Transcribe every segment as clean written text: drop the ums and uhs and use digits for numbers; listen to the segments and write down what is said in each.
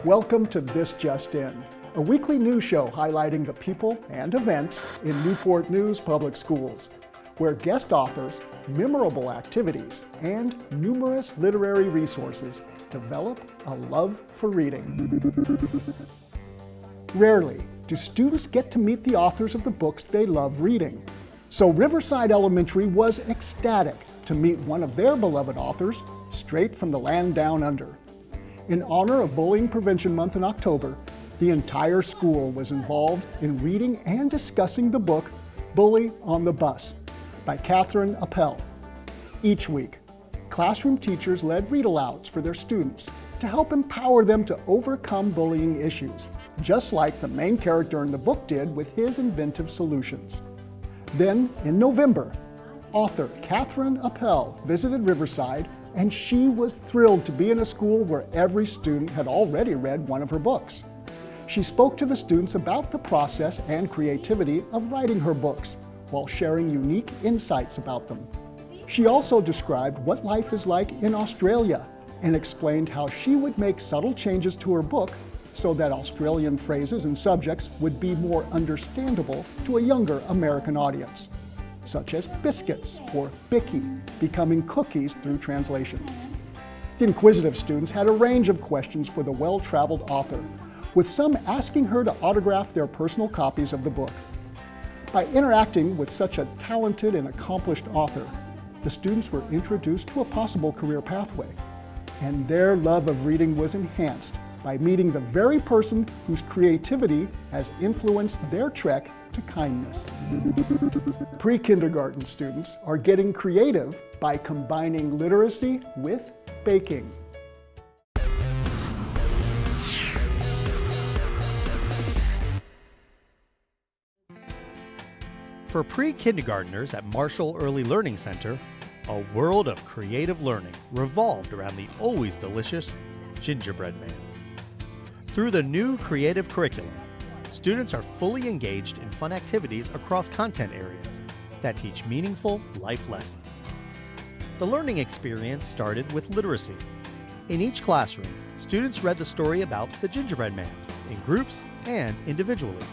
Welcome to This Just In, a weekly news show highlighting the people and events in Newport News Public Schools, where guest authors, memorable activities, and numerous literary resources develop a love for reading. Rarely do students get to meet the authors of the books they love reading, so Riverside Elementary was ecstatic to meet one of their beloved authors straight from the land down under. In honor of Bullying Prevention Month in October, the entire school was involved in reading and discussing the book Bully on the Bus by Catherine Appel. Each week, classroom teachers led read-alouds for their students to help empower them to overcome bullying issues, just like the main character in the book did with his inventive solutions. Then, in November, author Catherine Appel visited Riverside, and she was thrilled to be in a school where every student had already read one of her books. She spoke to the students about the process and creativity of writing her books, while sharing unique insights about them. She also described what life is like in Australia and explained how she would make subtle changes to her book so that Australian phrases and subjects would be more understandable to a younger American audience, such as biscuits or bicky becoming cookies through translation. The inquisitive students had a range of questions for the well-traveled author, with some asking her to autograph their personal copies of the book. By interacting with such a talented and accomplished author, the students were introduced to a possible career pathway, and their love of reading was enhanced by meeting the very person whose creativity has influenced their trek to kindness. Pre-kindergarten students are getting creative by combining literacy with baking. For pre-kindergartners at Marshall Early Learning Center, a world of creative learning revolved around the always delicious gingerbread man. Through the new creative curriculum, students are fully engaged in fun activities across content areas that teach meaningful life lessons. The learning experience started with literacy. In each classroom, students read the story about the gingerbread man in groups and individually.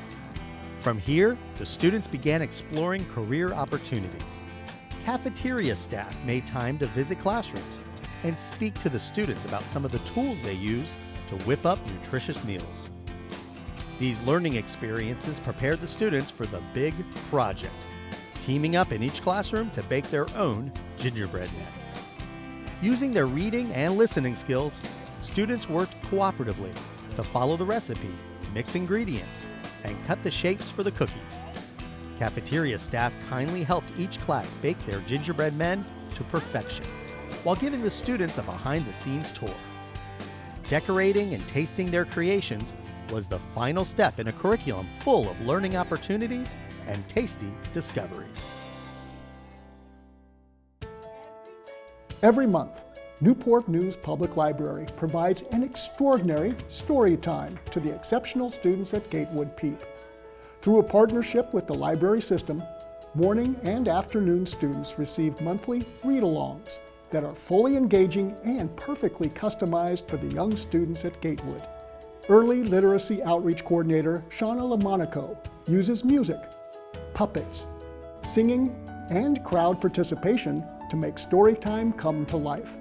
From here, the students began exploring career opportunities. Cafeteria staff made time to visit classrooms and speak to the students about some of the tools they use to whip up nutritious meals. These learning experiences prepared the students for the big project, teaming up in each classroom to bake their own gingerbread man. Using their reading and listening skills, students worked cooperatively to follow the recipe, mix ingredients, and cut the shapes for the cookies. Cafeteria staff kindly helped each class bake their gingerbread men to perfection, while giving the students a behind-the-scenes tour. Decorating and tasting their creations was the final step in a curriculum full of learning opportunities and tasty discoveries. Every month, Newport News Public Library provides an extraordinary story time to the exceptional students at Gatewood Peep. Through a partnership with the library system, morning and afternoon students receive monthly read-alongs that are fully engaging and perfectly customized for the young students at Gatewood. Early Literacy Outreach Coordinator Shauna Lamonaco uses music, puppets, singing, and crowd participation to make story time come to life.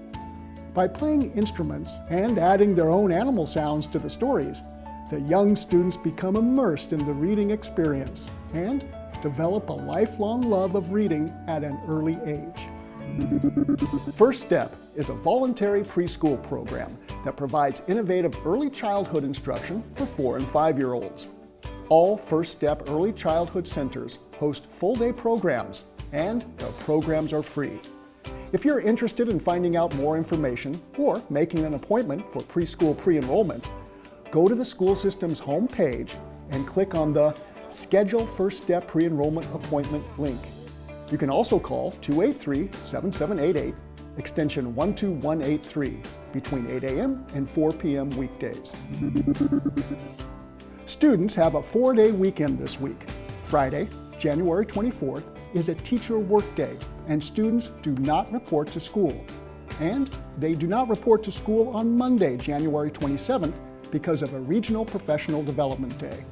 By playing instruments and adding their own animal sounds to the stories, the young students become immersed in the reading experience and develop a lifelong love of reading at an early age. First Step is a voluntary preschool program that provides innovative early childhood instruction for 4 and 5-year-olds. All First Step early childhood centers host full-day programs, and their programs are free. If you're interested in finding out more information or making an appointment for preschool pre-enrollment, go to the school system's homepage and click on the Schedule First Step Pre-Enrollment Appointment link. You can also call 283-7788, extension 12183, between 8 a.m. and 4 p.m. weekdays. Students have a 4-day weekend this week. Friday, January 24th, is a teacher workday, and students do not report to school. And they do not report to school on Monday, January 27th, because of a Regional Professional Development Day.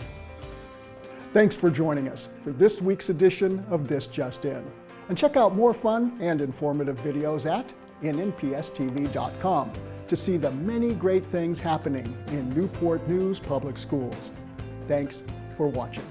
Thanks for joining us for this week's edition of This Just In. And check out more fun and informative videos at nnpstv.com to see the many great things happening in Newport News Public Schools. Thanks for watching.